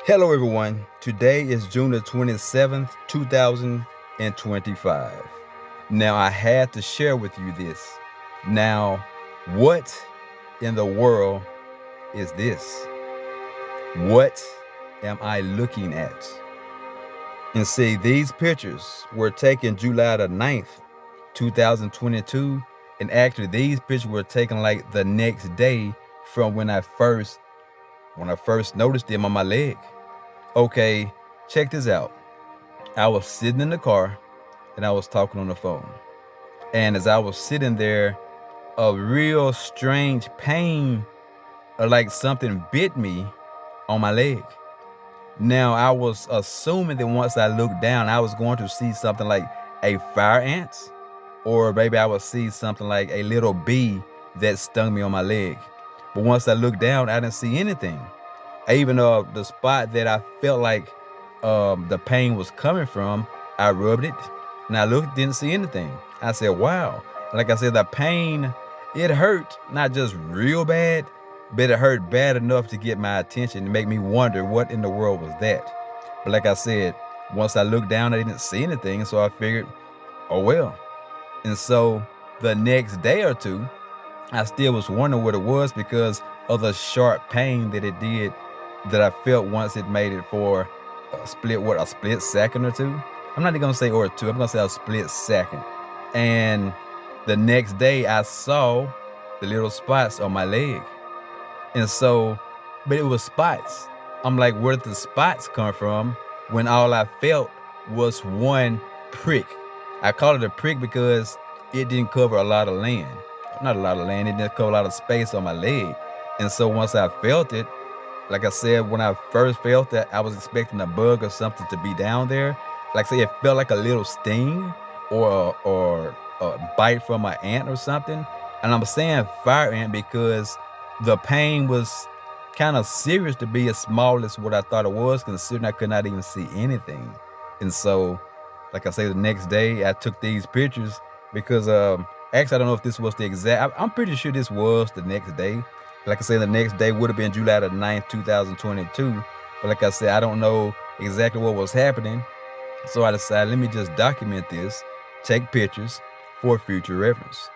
Hello, everyone. Today is June the 27th, 2025. Now, I had to share with you this. Now, what in the world is this? What am I looking at? And see, these pictures were taken July the 9th, 2022. And actually, these pictures were taken like the next day from when I first noticed them on my leg. Okay, check this out. I was sitting in the car and I was talking on the phone. And as I was sitting there, a real strange pain, or like something bit me on my leg. Now, I was assuming that once I looked down, I was going to see something like a fire ant, or maybe I would see something like a little bee that stung me on my leg. But once I looked down, I didn't see anything. Even the spot that I felt like the pain was coming from, I rubbed it and I looked, didn't see anything. I said, wow. Like I said, the pain, it hurt, not just real bad, but it hurt bad enough to get my attention and make me wonder what in the world was that. But like I said, once I looked down, I didn't see anything. So I figured, oh well. And so the next day or two, I still was wondering what it was because of the sharp pain that it did, that I felt once it made it for a split second or two. I'm not even gonna say or two, I'm gonna say a split second. And the next day I saw the little spots on my leg. And so, but it was spots. I'm like, where did the spots come from when all I felt was one prick? I call it a prick because it didn't cover a lot of land. Not a lot of land, it didn't cover a lot of space on my leg. And so once I felt it, like I said, when I first felt that, I was expecting a bug or something to be down there. Like say it felt like a little sting or a bite from an ant or something. And I'm saying fire ant because the pain was kind of serious to be as small as what I thought it was, considering I could not even see anything. And so, like I say, the next day I took these pictures because actually I don't know if this was the exact. I'm pretty sure this was the next day. Like I said, the next day would have been July the 9th, 2022. But like I said, I don't know exactly what was happening. So I decided, let me just document this, take pictures for future reference.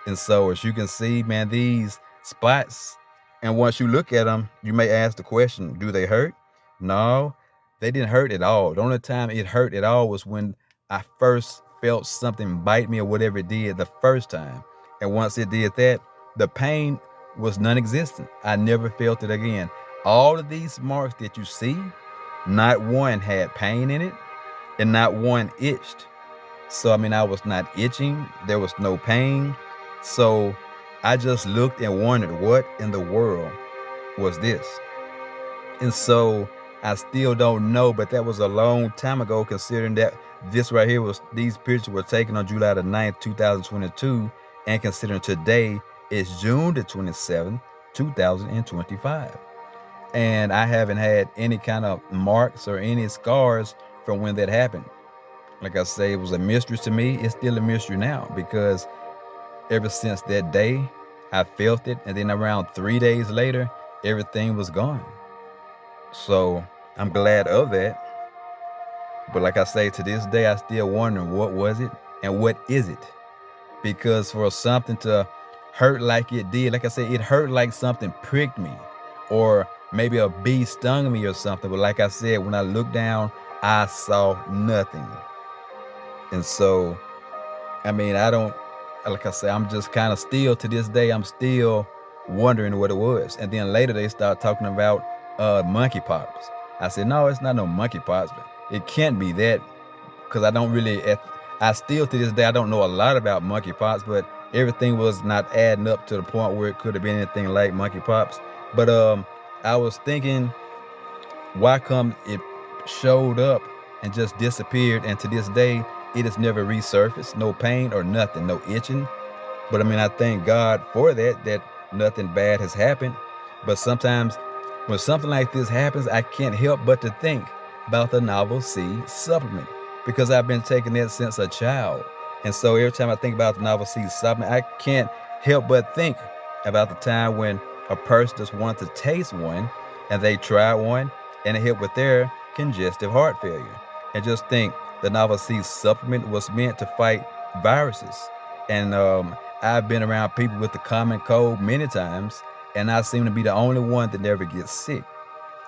And so as you can see, man, these spots, and once you look at them, you may ask the question, do they hurt? No, they didn't hurt at all. The only time it hurt at all was when I first felt something bite me or whatever it did the first time. And once it did that, the pain was non-existent. I never felt it again. All of these marks that you see, not one had pain in it and not one itched. So, I mean, I was not itching. There was no pain. So I just looked and wondered what in the world was this? And so I still don't know, but that was a long time ago, considering that this right here these pictures were taken on July the 9th, 2022. And considering today is June the 27th, 2025. And I haven't had any kind of marks or any scars from when that happened. Like I say, it was a mystery to me. It's still a mystery now because ever since that day, I felt it. And then around 3 days later, everything was gone. So I'm glad of that. But like I say, to this day, I still wonder what was it and what is it? Because for something to hurt like it did, like I said, it hurt like something pricked me or maybe a bee stung me or something. But like I said, when I looked down, I saw nothing. And so, I mean, like I said, I'm just kind of still to this day, I'm still wondering what it was. And then later they start talking about monkeypox. I said, no, it's not no monkeypox, but it can't be that because I still to this day, I don't know a lot about monkeypox, but everything was not adding up to the point where it could have been anything like monkeypox. But I was thinking, why come it showed up and just disappeared, and to this day it has never resurfaced, no pain or nothing, no itching. But I mean, I thank God for that nothing bad has happened. But sometimes when something like this happens, I can't help but to think about the Novel C supplement because I've been taking that since a child. And so every time I think about the Novel C supplement, I can't help but think about the time when a person just wanted to taste one and they tried one and it helped with their congestive heart failure. And just think, the Novel C supplement was meant to fight viruses. And I've been around people with the common cold many times, and I seem to be the only one that never gets sick.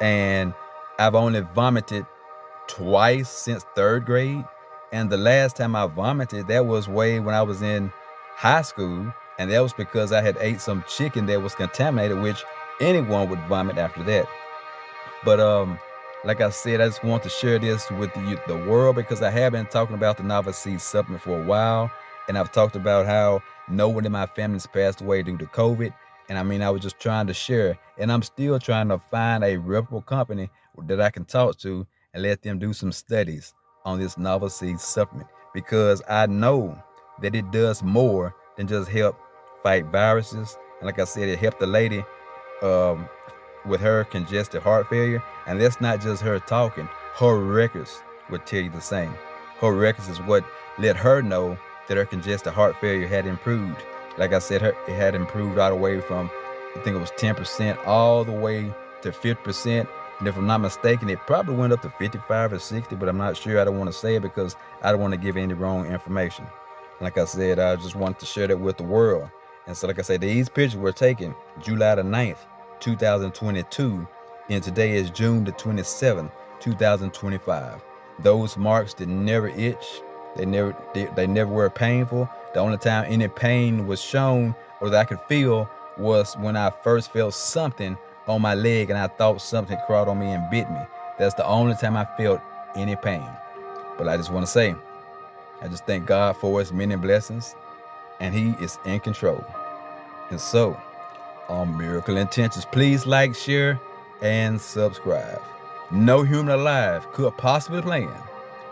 And I've only vomited twice since third grade. And the last time I vomited, that was way when I was in high school. And that was because I had ate some chicken that was contaminated, which anyone would vomit after that. But like I said, I just want to share this with the world because I have been talking about the Novel Seed supplement for a while, and I've talked about how no one in my family's passed away due to COVID. And I mean, I was just trying to share, and I'm still trying to find a reputable company that I can talk to and let them do some studies on this Novel Seed supplement because I know that it does more than just help fight viruses. And like I said, it helped the lady um, with her congestive heart failure. And that's not just her talking, her records would tell you the same. Her records is what let her know that her congestive heart failure had improved. Like I said, it had improved all the way from, I think it was 10% all the way to 50%. And if I'm not mistaken, it probably went up to 55 or 60, but I'm not sure. I don't want to say it because I don't want to give any wrong information. Like I said, I just wanted to share that with the world. And so, like I said, these pictures were taken July the 9th, 2022, and today is June the 27th, 2025. Those marks did never itch. They never were painful. The only time any pain was shown or that I could feel was when I first felt something on my leg and I thought something crawled on me and bit me. That's the only time I felt any pain. But I just want to say, I just thank God for his many blessings, and he is in control. And so, on Miracle Intentions, please like, share, and subscribe. No human alive could possibly plan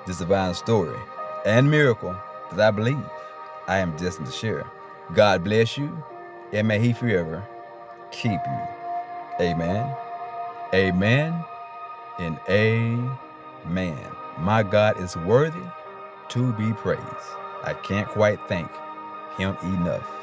this divine story and miracle that I believe I am destined to share. God bless you, and may he forever keep you. Amen, amen, and amen. My God is worthy to be praised. I can't quite thank him enough.